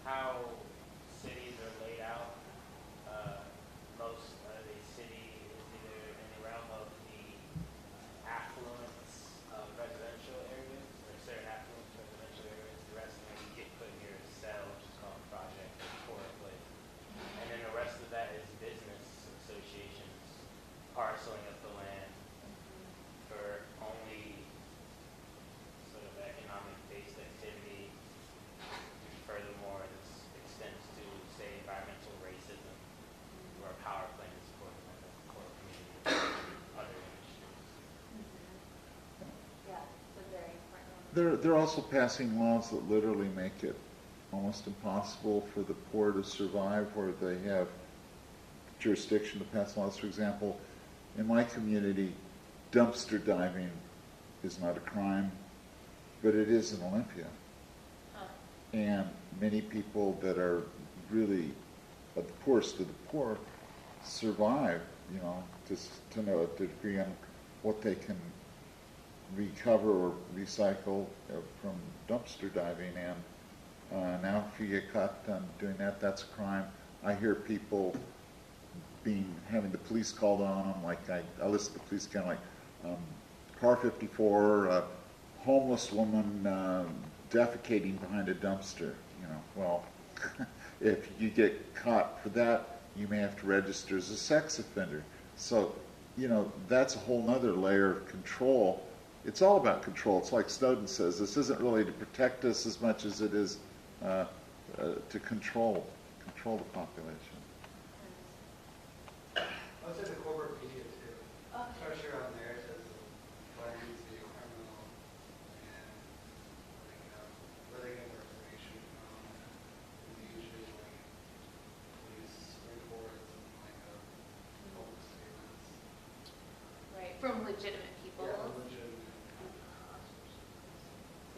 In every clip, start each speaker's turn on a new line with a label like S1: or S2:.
S1: how cities are laid out, most of a city is either in the realm of the affluence of residential areas, or certain affluence residential areas. The rest of it you get put in your cell, which is called project or poor place. And then the rest of that is business associations parceling up the land for only sort of economic-based activity. Furthermore, this extends to, say, environmental racism, where a power plant is supporting like a core community, other industries.
S2: Yeah, so very important.
S3: They're also passing laws that literally make it almost impossible for the poor to survive, where they have jurisdiction to pass laws. For example, in my community, dumpster diving is not a crime, but it is in Olympia. And many people that are really at the poorest of the poor survive, you know, just to know a degree on what they can recover or recycle from dumpster diving. And now if you get caught doing that, that's a crime. I hear people having the police called on them, like I listen to the police kind of like car 54, homeless woman defecating behind a dumpster, you know. Well, if you get caught for that, you may have to register as a sex offender. So, you know, that's a whole nother layer of control. It's all about control. It's like Snowden says, this isn't really to protect us as much as it is to control the population.
S4: I was at the corporate media too. Especially around there, it says why needs to be a criminal and where they get their information from. And usually like police reports and like public statements.
S2: Right, from legitimate people.
S4: Yeah, legitimate.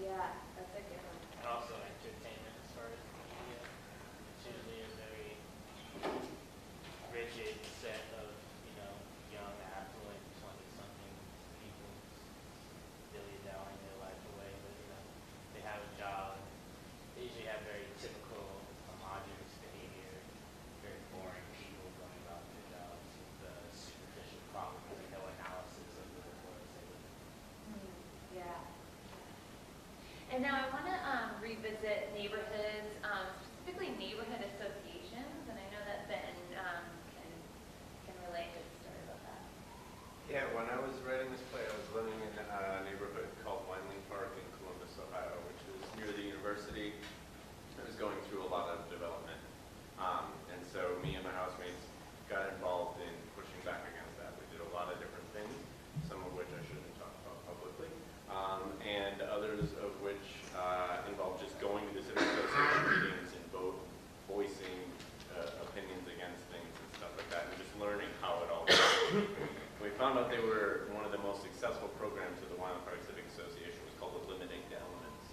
S2: Yeah, that's a good one.
S1: And also entertainment as far as media. It's usually a very rigid set of, you know, young, affluent, 20-something people dilly-dallying their life away, but, you know, they have a job. They usually have very typical, homogenous behavior, very boring people going about their jobs with superficial problems and no analysis of the work they live in.
S2: Yeah. And now I want to revisit neighborhoods, specifically neighborhood associations, and I know that Ben can relate to the story about that.
S5: Yeah, when I was writing this play, I was living in a neighborhood called Wineland Park in Columbus, Ohio, which is near the university. It was going through a lot of development. And so me and my housemates got involved in pushing back against that. We did a lot of different things, some of which I shouldn't talk about publicly, and others of which involved just going to the civic association meetings and voicing opinions against things and stuff like that, and just learning how it all works. We found out they were one of the most successful programs of the Wineland Park Civic Association was called Eliminate Elements.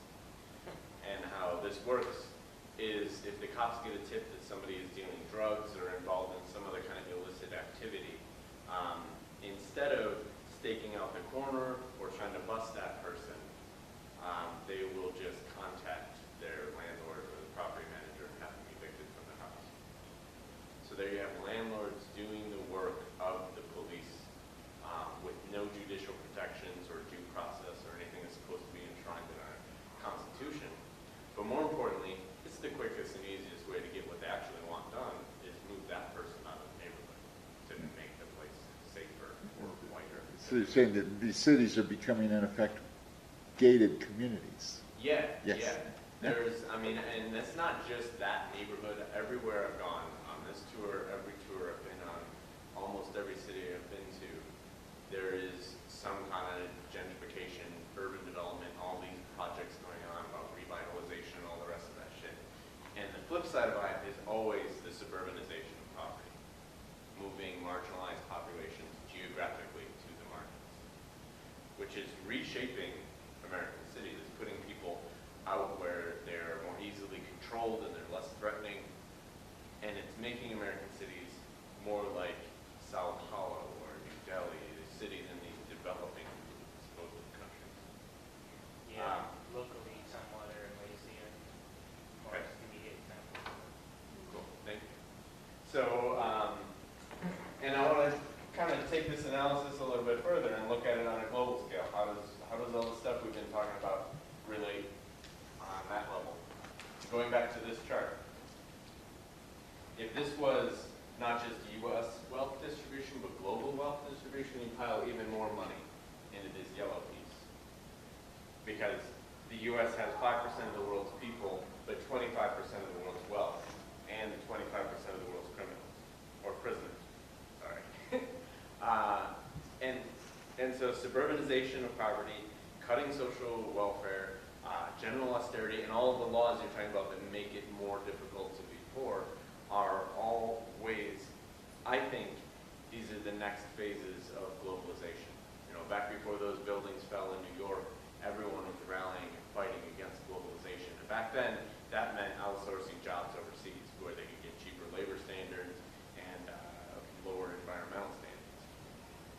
S5: And how this works is if the cops get a tip that somebody is dealing drugs or involved in some other kind of illicit activity, instead of staking out the corner or trying to bust that person, they will just contact their landlord or the property manager and have them evicted from the house. So there you have landlords doing the work of the police with no judicial protections or due process or anything that's supposed to be enshrined in our Constitution. But more importantly, it's the quickest and easiest way to get what they actually want done is move that person out of the neighborhood to make the place safer or whiter.
S3: So you're saying that these cities are becoming, in effect, gated communities.
S5: Yeah,
S3: Yes.
S5: yeah. There's, I mean, and that's not just that neighborhood. Everywhere I've gone on this tour, every tour I've been on, almost every city I've been to, there is some kind of gentrification, urban development, all these projects going on about revitalization and all the rest of that shit. And the flip side of that is always the suburbanization of property, moving marginalized populations geographically to the margins, which is reshaping American cities. It's putting people out where they're more easily controlled and they're less threatening. And it's making American cities more like Sao Paulo or New Delhi, the cities in these developing supposed countries.
S1: Yeah, locally somewhat or lazier, or
S5: Okay.
S1: immediate example.
S5: So, and I want to kind of take this analysis a little bit further and look at it on a global scale. How does all the stuff we've been talking about relate on that level? Going back to this chart, if this was not just U.S. wealth distribution, but global wealth distribution, you pile even more money into this yellow piece. Because the U.S. has 5% of the world's people, but 25% of the world's wealth, and 25% of the world's criminals, or prisoners, sorry. And so suburbanization of poverty, cutting social welfare, general austerity, and all of the laws you're talking about that make it more difficult to be poor are all ways, I think, these are the next phases of globalization. You know, back before those buildings fell in New York, everyone was rallying and fighting against globalization. And back then, that meant outsourcing jobs overseas, where they could get cheaper labor standards and lower environmental standards.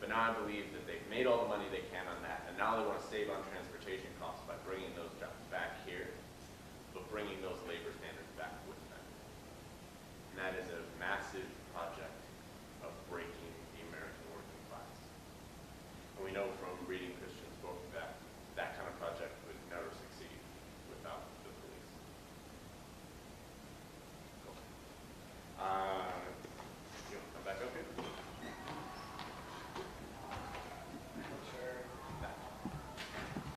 S5: But now I believe that they've made all the money they can on that, and now they want to save on transportation costs by bringing those jobs back here, but bringing those labor standards back with them. And that is a massive